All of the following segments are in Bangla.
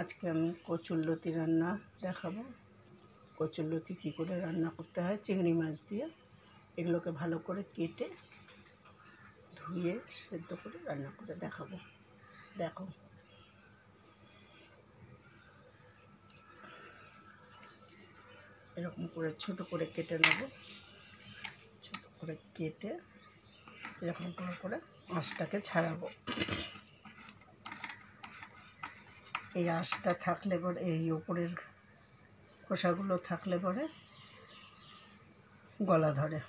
আজকে আমি কচুরলতি রান্না দেখাবো। কচুরলতি কী করে রান্না করতে হয় চিংড়ি মাছ দিয়ে। এগুলোকে ভালো করে কেটে ধুয়ে সেদ্ধ করে রান্না করে দেখাবো। দেখো, এরকম করে ছোট করে কেটে নেব। ছোট করে কেটে এরকম করে আঁশটাকে ছাড়াবো। এই আঁশটা থাকলে পরে, এই ওপরের খোসাগুলো থাকলে পরে গলা ধরে।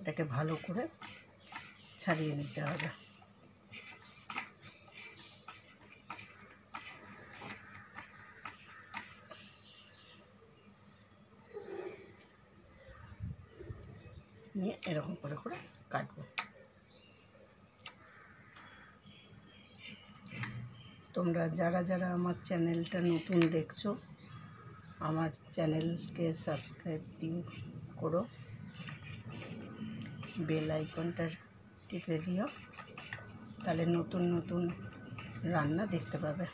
এটাকে ভালো করে ছাড়িয়ে নিতে হবে। নিয়ে এরকম করে করে কাটবো। তোমরা যারা যারা আমার চ্যানেলটা নতুন দেখছো, আমার চ্যানেলকে সাবস্ক্রাইব করো, বেল আইকনটা টিপে দিও, তাহলে নতুন নতুন রান্না দেখতে পাবে।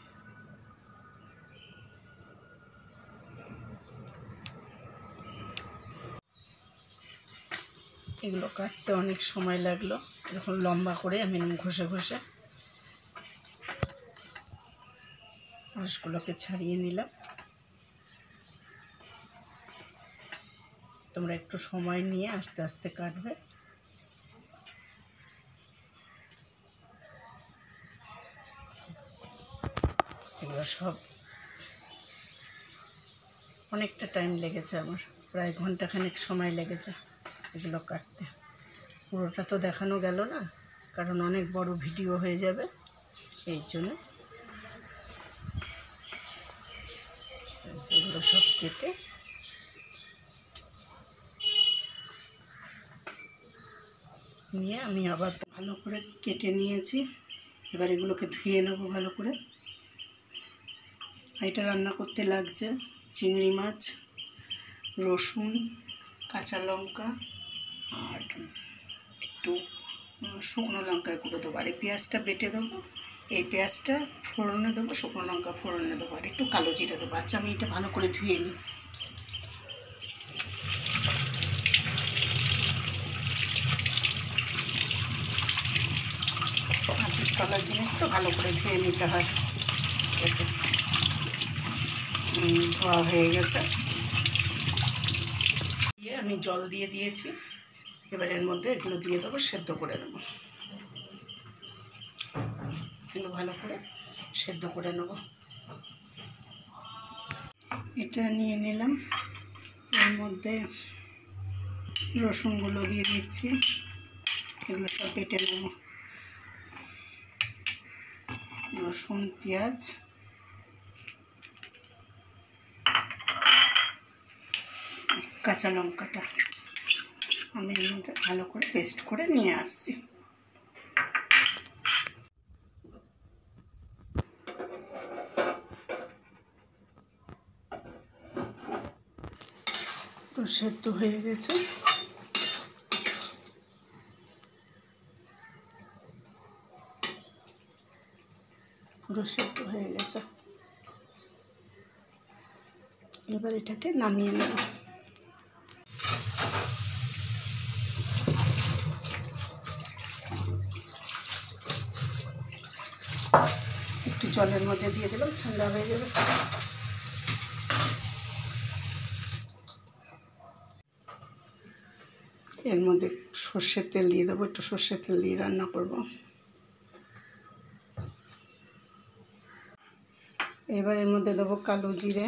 এগুলো কাটতে অনেক সময় লাগলো। এরকম লম্বা করে আমি ঘষে ঘষে আঁশগুলোকে ছাড়িয়ে নিলাম। তোমরা একটু সময় নিয়ে আস্তে আস্তে কাটবে। এগুলো সব অনেকটা টাইম লেগেছে আমার, প্রায় ঘন্টাখানেক সময় লেগেছে এগুলো কাটতে। পুরোটা তো দেখানো গেল না, কারণ অনেক বড় ভিডিও হয়ে যাবে। এই জন্য এগুলো সব কেটে নিয়ে আমি আবার ভালো করে কেটে নিয়েছি। এবার এগুলোকে ধুয়ে নেব ভালো করে। এটা রান্না করতে লাগছে চিংড়ি মাছ, রসুন, কাঁচা লঙ্কা আর একটু শুকনো লঙ্কার গুঁড়ো দেবো। আর এই পেঁয়াজটা বেটে দেবো। এই পেঁয়াজটা ফোড়নে দেবো, শুকনো লঙ্কা ফোড়নে দেবো, আর একটু কালো জিরে দেবো। আচ্ছা, আমি এটা ভালো করে ধুয়ে নিই। হাতের তলার জিনিস তো ভালো করে ধুয়ে নিতে হয়। ধোয়া হয়ে গেছে। আমি জল দিয়ে দিয়েছি। এবার এর মধ্যে এগুলো দিয়ে দেবো, সেদ্ধ করে নেব। এগুলো ভালো করে সেদ্ধ করে নেব। এটা নিয়ে নিলাম। এর মধ্যে রসুনগুলো দিয়ে দিচ্ছি। এগুলো সব বেটে নেব। রসুন, পেঁয়াজ, কাঁচা লঙ্কাটা আমি এর মধ্যে ভালো করে পেস্ট করে নিয়ে আসছি। তো সেদ্ধ হয়ে গেছে। পুরো সেদ্ধ হয়ে গেছে। এবার এটাকে নামিয়ে নেব। একটু জলের মধ্যে দিয়ে দিলাম, ঠান্ডা হয়ে যাবে। এর মধ্যে সর্ষের তেল দিয়ে দেবো। একটু সর্ষের তেল দিয়ে রান্না করব। এবার এর মধ্যে দেবো কালো জিরে,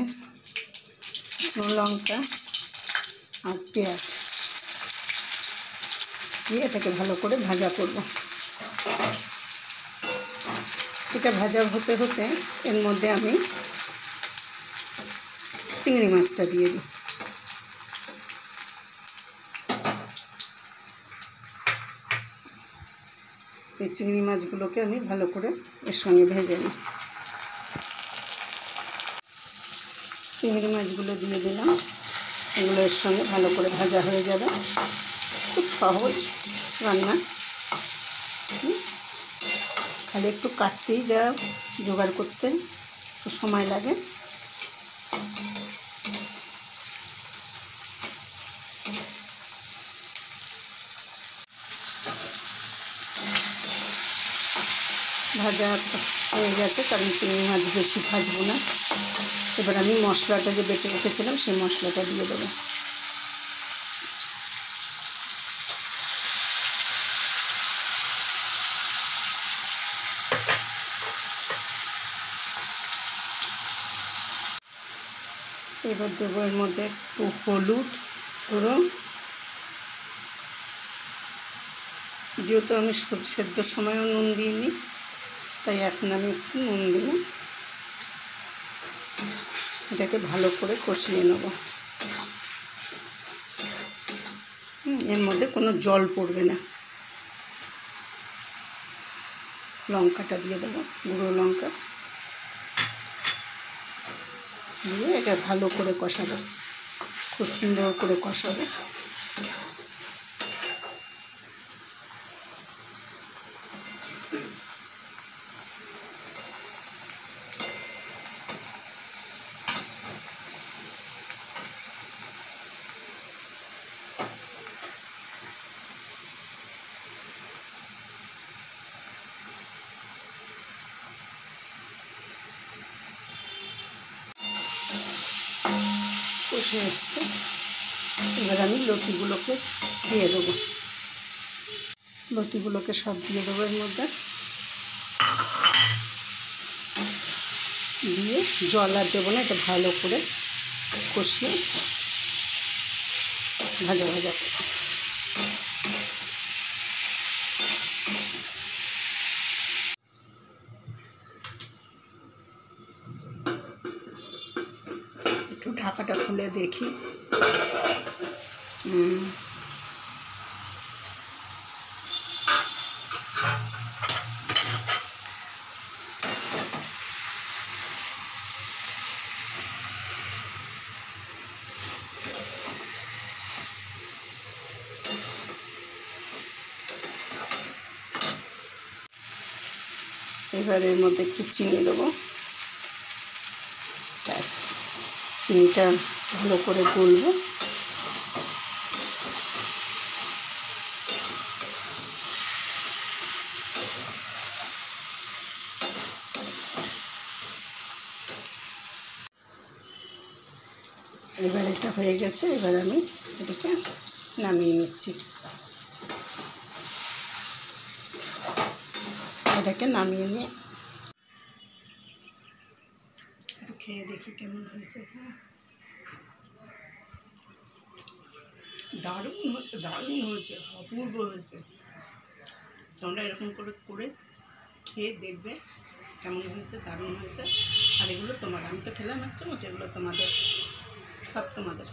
শুকনো লঙ্কা আর পেঁয়াজ দিয়ে এটাকে ভালো করে ভাজা করব। এটা ভাজা হতে হতে এর মধ্যে আমি চিংড়ি মাছটা দিয়ে দিই। এই চিংড়ি মাছগুলোকে আমি ভালো করে এর সঙ্গে ভেজে নিই। চিংড়ি মাছগুলো দিয়ে দিলাম। এগুলো এর সঙ্গে ভালো করে ভাজা হয়ে যাবে। খুব সহজ রান্না। খালি একটু কাটতেই যা জোগাড় করতে একটু সময় লাগে। ভাজা হয়ে গেছে, কারণ চিংড়ি মাছ বেশি ভাজবো না। এবার আমি মশলাটা যে বেটে রেখেছিলাম সেই মশলাটা দিয়ে দেবো। এবার দেবো এর মধ্যে একটু হলুদ গুঁড়ো, যেহেতু আমি সেদ্ধর সময়ও নুন দিইনি তাই এখন আমি একটু নুন দিলাম। এটাকে ভালো করে কষিয়ে নেব। এর মধ্যে কোনো জল পড়বে না। লঙ্কাটা দিয়ে দেবো, গুঁড়ো লঙ্কা দিয়ে এটা ভালো করে কষাবো, খুব সুন্দর করে কষাবো। কষে এসছে, এবার আমি লতিগুলোকে দিয়ে দেবো। লতিগুলোকে সব দিয়ে দেবো এর মধ্যে, দিয়ে জল আর দেবো না। এটা ভালো করে কষিয়ে ভাজা ভাজা করবো। একটু ঢাকাটা খুলে দেখি। এবার এর মধ্যে একটু চিনি দেবো। ব্যাস, চিনিটা ভালো করে গলবো। এবার এটা হয়ে গেছে, এবার আমি এটাকে নামিয়ে নিচ্ছি। এটাকে নামিয়ে নিয়ে একটু খেয়ে দেখি কেমন হয়েছে। দারুণ হয়েছে, দারুণ হয়েছে, অপূর্ব হয়েছে। তোমরা এরকম করে করে খেয়ে দেখবে কেমন হয়েছে, দারুণ হয়েছে। আর এগুলো তোমার, আমি তো খেলাম এক চামচ, এগুলো তোমাদের, সব তোমাদের।